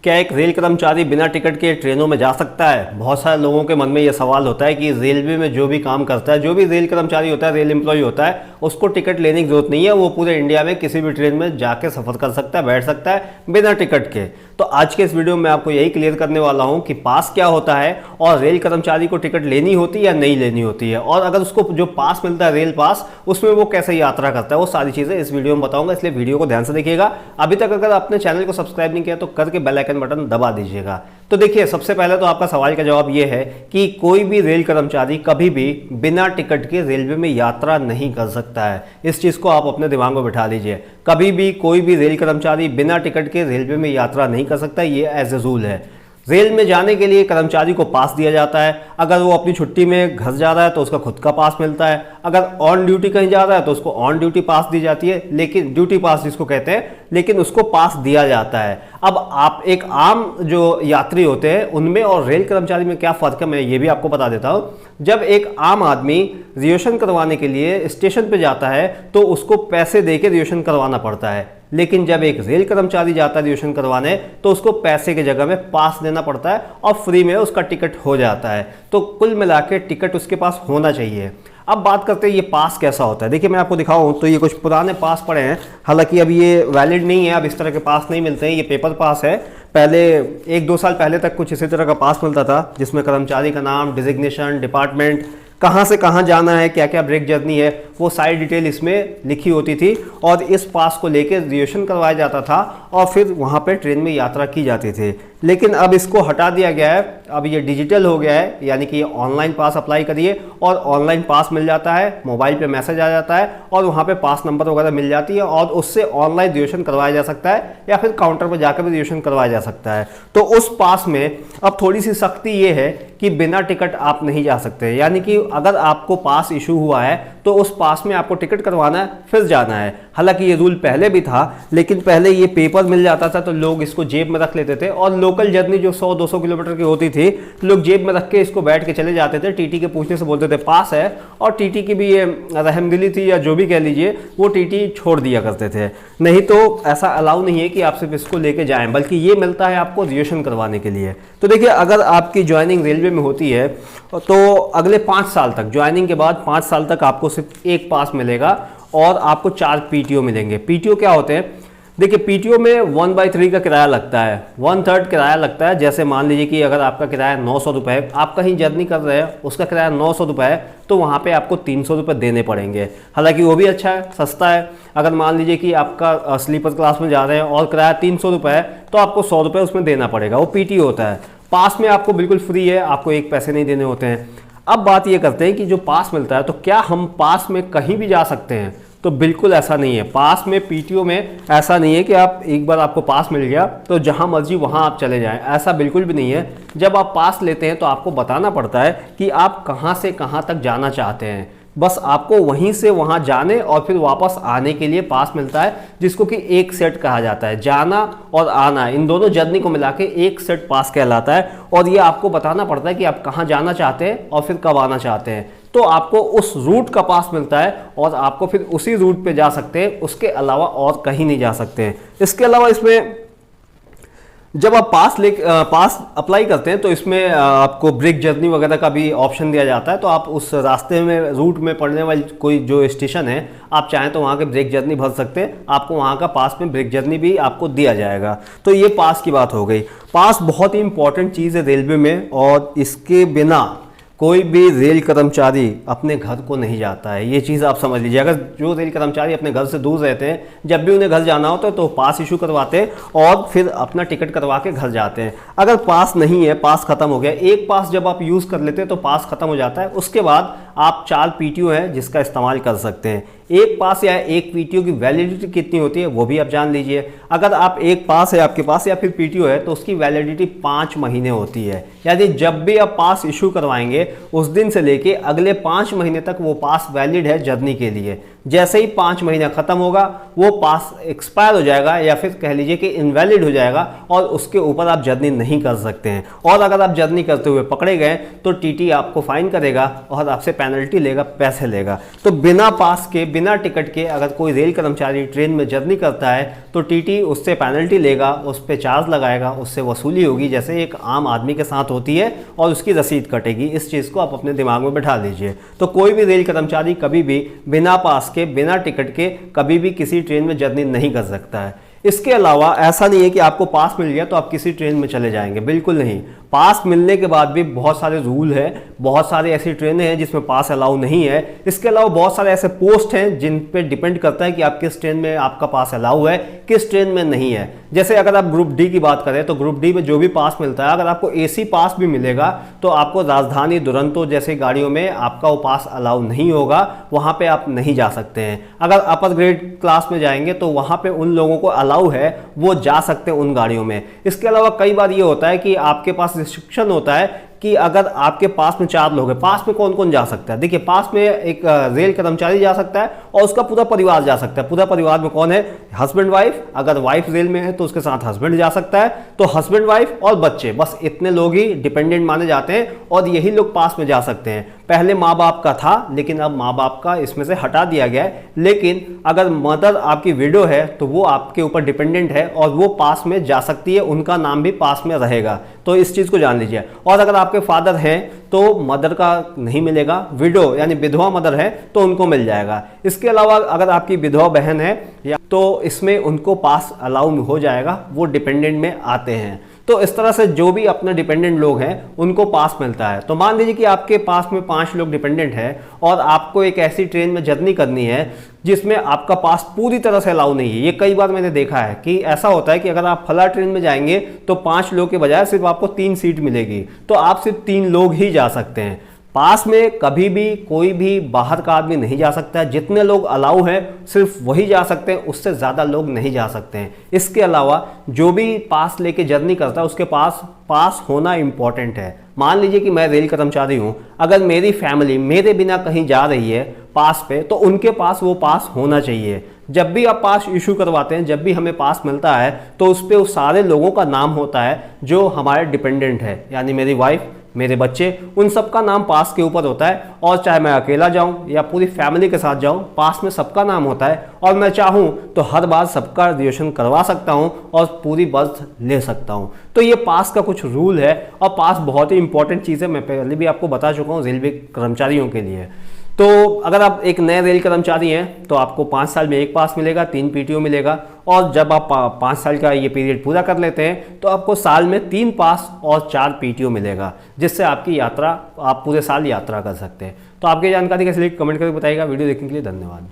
क्या एक रेल कर्मचारी बिना टिकट के ट्रेनों में जा सकता है? बहुत सारे लोगों के मन में यह सवाल होता है कि रेलवे में जो भी काम करता है, जो भी रेल कर्मचारी होता है, रेल एम्प्लॉय होता है, उसको टिकट लेने की जरूरत नहीं है। वो पूरे इंडिया में किसी भी ट्रेन में जाके सफर कर सकता है, बैठ सकता है बिना टिकट के। तो आज के इस वीडियो में आपको यही क्लियर करने वाला हूं कि पास क्या होता है और रेल कर्मचारी को टिकट लेनी होती है या नहीं लेनी होती है, और अगर उसको जो पास मिलता है रेल पास, उसमें वो कैसे यात्रा करता है, वो सारी चीजें इस वीडियो में बताऊंगा। इसलिए वीडियो को ध्यान से देखिएगा। अभी तक अगर आपने चैनल को सब्सक्राइब नहीं किया तो करके बेल आइकन बटन दबा दीजिएगा। तो देखिए, सबसे पहले तो आपका सवाल का जवाब ये है कि कोई भी रेल कर्मचारी कभी भी बिना टिकट के रेलवे में यात्रा नहीं कर सकता है। इस चीज को आप अपने दिमाग में बिठा लीजिए। कभी भी कोई भी रेल कर्मचारी बिना टिकट के रेलवे में यात्रा नहीं कर सकता। ये एज ए रूल है। रेल में जाने के लिए कर्मचारी को पास दिया जाता है। अगर वो अपनी छुट्टी में घर जा रहा है तो उसका खुद का पास मिलता है। अगर ऑन ड्यूटी कहीं जा रहा है तो उसको ऑन ड्यूटी पास दी जाती है, लेकिन ड्यूटी पास जिसको कहते हैं, लेकिन उसको पास दिया जाता है। अब आप एक आम जो यात्री होते हैं उनमें और रेल कर्मचारी में क्या फर्क है, मैं ये भी आपको बता देता हूं। जब एक आम आदमी रिजर्वेशन करवाने के लिए स्टेशन पे जाता है तो उसको पैसे देके रिजर्वेशन करवाना पड़ता है, लेकिन जब एक रेल कर्मचारी जाता है रिजर्वेशन करवाने तो उसको पैसे की जगह में पास देना पड़ता है और फ्री में उसका टिकट हो जाता है। तो कुल मिला के टिकट उसके पास होना चाहिए। अब बात करते हैं ये पास कैसा होता है। देखिए, मैं आपको दिखाऊं तो ये कुछ पुराने पास पड़े हैं। हालांकि अब ये वैलिड नहीं है, अब इस तरह के पास नहीं मिलते हैं। ये पेपर पास है। पहले 1-2 साल पहले तक कुछ इसी तरह का पास मिलता था, जिसमें कर्मचारी का नाम, डिजिग्नेशन, डिपार्टमेंट, कहाँ से कहाँ जाना है, क्या क्या ब्रेक जर्नी है, वो सारी डिटेल इसमें लिखी होती थी। और इस पास को लेकर रिजर्वेशन करवाया जाता था और फिर वहाँ पे ट्रेन में यात्रा की जाती थी। लेकिन अब इसको हटा दिया गया है। अब ये डिजिटल हो गया है, यानी कि ऑनलाइन पास अप्लाई करिए और ऑनलाइन पास मिल जाता है। मोबाइल पे मैसेज आ जाता है और वहाँ पे पास नंबर वगैरह मिल जाती है और उससे ऑनलाइन रिजर्वेशन करवाया जा सकता है या फिर काउंटर पर जाकर भी रिजर्वेशन करवाया जा सकता है। तो उस पास में अब थोड़ी सी सख्ती ये है कि बिना टिकट आप नहीं जा सकते। यानी कि अगर आपको पास इशू हुआ है तो उस पास में आपको टिकट करवाना है, फिर जाना है। हालांकि ये रूल पहले भी था, लेकिन पहले ये पेपर मिल जाता था तो लोग इसको जेब में रख लेते थे और लोकल जर्नी जो 100-200 किलोमीटर की होती थी, लोग जेब में रख के इसको बैठ के चले जाते थे। टीटी के पूछने से बोलते थे पास है, और टीटी की भी ये रहमदिली थी या जो भी कह लीजिए, वो टीटी छोड़ दिया करते थे। नहीं तो ऐसा अलाउ नहीं है कि आप सिर्फ इसको लेके जाएं, बल्कि ये मिलता है आपको रिजर्वेशन करवाने के लिए। तो देखिए, अगर आपकी ज्वाइनिंग रेलवे में होती है तो अगले 5 साल तक, ज्वाइनिंग के बाद 5 साल तक आपको सिर्फ एक पास मिलेगा और आपको 4 पीटीओ मिलेंगे। पीटीओ क्या होते हैं? देखिए, पीटीओ में 1/3 का किराया लगता है, 1/3 किराया लगता है। जैसे मान लीजिए कि अगर आपका किराया 900 रुपये, आप कहीं जर्नी कर रहे हैं, उसका किराया 900 रुपये है, तो वहाँ पे आपको 300 रुपये देने पड़ेंगे। हालांकि वो भी अच्छा है, सस्ता है। अगर मान लीजिए कि आपका स्लीपर क्लास में जा रहे हैं और किराया 300 रुपये है, तो आपको 100 रुपये उसमें देना पड़ेगा। वो पीटीओ होता है। पास में आपको बिल्कुल फ्री है, आपको एक पैसे नहीं देने होते हैं। अब बात ये करते हैं कि जो पास मिलता है, तो क्या हम पास में कहीं भी जा सकते हैं? तो बिल्कुल ऐसा नहीं है। पास में, पीटीओ में ऐसा नहीं है कि आप एक बार आपको पास मिल गया तो जहां मर्जी वहां आप चले जाएं। ऐसा बिल्कुल भी नहीं है। जब आप पास लेते हैं तो आपको बताना पड़ता है कि आप कहां से कहां तक जाना चाहते हैं। बस आपको वहीं से वहां जाने और फिर वापस आने के लिए पास मिलता है, जिसको कि एक सेट कहा जाता है। जाना और आना, इन दोनों जर्नी को मिला के एक सेट पास कहलाता है। और ये आपको बताना पड़ता है कि आप कहां जाना चाहते हैं और फिर कब आना चाहते हैं। तो आपको उस रूट का पास मिलता है और आपको फिर उसी रूट पे जा सकते हैं, उसके अलावा और कहीं नहीं जा सकते हैं। इसके अलावा इसमें जब आप पास अप्लाई करते हैं तो इसमें आपको ब्रेक जर्नी वगैरह का भी ऑप्शन दिया जाता है। तो आप उस रास्ते में, रूट में पड़ने वाली कोई जो स्टेशन है, आप चाहें तो वहाँ के ब्रेक जर्नी भर सकते हैं। आपको वहाँ का पास में ब्रेक जर्नी भी आपको दिया जाएगा। तो ये पास की बात हो गई। पास बहुत ही इंपॉर्टेंट चीज़ है रेलवे में, और इसके बिना कोई भी रेल कर्मचारी अपने घर को नहीं जाता है। ये चीज़ आप समझ लीजिए। अगर जो रेल कर्मचारी अपने घर से दूर रहते हैं, जब भी उन्हें घर जाना होता है तो पास इशू करवाते हैं और फिर अपना टिकट करवा के घर जाते हैं। अगर पास नहीं है, पास खत्म हो गया, एक पास जब आप यूज़ कर लेते हैं तो पास खत्म हो जाता है। उसके बाद आप 4 पीटीओ है जिसका इस्तेमाल कर सकते हैं। एक पास या एक पीटीओ की वैलिडिटी कितनी होती है वो भी आप जान लीजिए। अगर आप एक पास है आपके पास या फिर पीटीओ है तो उसकी वैलिडिटी 5 महीने होती है। यानी जब भी आप पास इशू करवाएंगे उस दिन से लेके अगले 5 महीने तक वो पास वैलिड है जर्नी के लिए। जैसे ही 5 महीना खत्म होगा वो पास एक्सपायर हो जाएगा या फिर कह लीजिए कि इनवैलिड हो जाएगा और उसके ऊपर आप जर्नी नहीं कर सकते हैं। और अगर आप जर्नी करते हुए पकड़े गए तो टीटी आपको फाइन करेगा और आपसे पेनल्टी लेगा, पैसे लेगा। तो बिना पास के, बिना टिकट के अगर कोई रेल कर्मचारी ट्रेन में जर्नी करता है तो टीटी उससे पेनल्टी लेगा, उस पर चार्ज लगाएगा, उससे वसूली होगी जैसे एक आम आदमी के साथ होती है और उसकी रसीद कटेगी। इस चीज़ को आप अपने दिमाग में बैठा लीजिए। तो कोई भी रेल कर्मचारी कभी भी बिना पास के, बिना टिकट के कभी भी किसी ट्रेन में जर्नी नहीं कर सकता है। इसके अलावा ऐसा नहीं है कि आपको पास मिल गया तो आप किसी ट्रेन में चले जाएंगे, बिल्कुल नहीं। पास मिलने के बाद भी बहुत सारे रूल है, बहुत सारे ऐसी ट्रेनें हैं जिसमें पास अलाउ नहीं है। इसके अलावा बहुत सारे ऐसे पोस्ट हैं जिन पे डिपेंड करता है कि आप किस ट्रेन में आपका पास अलाउ है, किस ट्रेन में नहीं है। जैसे अगर आप ग्रुप डी की बात करें तो ग्रुप डी में जो भी पास मिलता है, अगर आपको एसी पास भी मिलेगा तो आपको राजधानी, दुरंतो जैसी गाड़ियों में आपका वो पास अलाउ नहीं होगा, वहां पे आप नहीं जा सकते हैं। अगर अपर ग्रेड क्लास में जाएंगे तो वहां पे उन लोगों को अलाउ है, वो जा सकते हैं उन गाड़ियों में। इसके अलावा कई बार ये होता है कि आपके पास रिस्ट्रिक्शन होता है कि अगर आपके पास में 4 लोग हैं, पास में कौन कौन जा सकता है? देखिए, पास में एक रेल कर्मचारी जा सकता है और उसका पूरा परिवार जा सकता है। पूरा परिवार में कौन है? हस्बैंड वाइफ, अगर वाइफ रेल में है तो उसके साथ हस्बैंड जा सकता है, तो हस्बैंड वाइफ और बच्चे, बस इतने लोग ही डिपेंडेंट माने जाते हैं और यही लोग पास में जा सकते हैं। पहले माँ बाप का था लेकिन अब माँ बाप का इसमें से हटा दिया गया है। लेकिन अगर मदर आपकी विडो है तो वो आपके ऊपर डिपेंडेंट है और वो पास में जा सकती है, उनका नाम भी पास में रहेगा। तो इस चीज़ को जान लीजिए। और अगर आपके फादर हैं तो मदर का नहीं मिलेगा, विडो यानी विधवा मदर है तो उनको मिल जाएगा। इसके अलावा अगर आपकी विधवा बहन है या तो इसमें उनको पास अलाउ हो जाएगा, वो डिपेंडेंट में आते हैं। तो इस तरह से जो भी अपने डिपेंडेंट लोग हैं उनको पास मिलता है। तो मान लीजिए कि आपके पास में 5 लोग डिपेंडेंट हैं और आपको एक ऐसी ट्रेन में जर्नी करनी है जिसमें आपका पास पूरी तरह से अलाउ नहीं है। ये कई बार मैंने देखा है कि ऐसा होता है कि अगर आप फला ट्रेन में जाएंगे तो 5 लोग के बजाय सिर्फ आपको 3 सीट मिलेगी, तो आप सिर्फ 3 लोग ही जा सकते हैं। पास में कभी भी कोई भी बाहर का आदमी नहीं जा सकता है। जितने लोग अलाउ हैं सिर्फ वही जा सकते हैं, उससे ज़्यादा लोग नहीं जा सकते हैं। इसके अलावा जो भी पास लेके जर्नी करता है उसके पास होना इम्पॉर्टेंट है। मान लीजिए कि मैं रेल कर्मचारी हूँ, अगर मेरी फैमिली मेरे बिना कहीं जा रही है पास पे, तो उनके पास वो पास होना चाहिए। जब भी आप पास इशू करवाते हैं, जब भी हमें पास मिलता है तो उस पर उस सारे लोगों का नाम होता है जो हमारे डिपेंडेंट है, यानी मेरी वाइफ, मेरे बच्चे, उन सब का नाम पास के ऊपर होता है। और चाहे मैं अकेला जाऊं या पूरी फैमिली के साथ जाऊं, पास में सबका नाम होता है और मैं चाहूं तो हर बार सबका रिजर्वेशन करवा सकता हूं और पूरी बर्थ ले सकता हूं। तो ये पास का कुछ रूल है और पास बहुत ही इंपॉर्टेंट चीज़ है। मैं पहले भी आपको बता चुका हूँ रेलवे कर्मचारियों के लिए। तो अगर आप एक नए रेल कर्मचारी हैं तो आपको 5 साल में 1 पास मिलेगा, 3 पीटीओ मिलेगा। और जब आप 5 साल का ये पीरियड पूरा कर लेते हैं तो आपको साल में 3 पास और 4 पीटीओ मिलेगा, जिससे आपकी यात्रा, आप पूरे साल यात्रा कर सकते हैं। तो आपकी जानकारी कैसे लगी कमेंट करके बताइएगा। वीडियो देखने के लिए धन्यवाद।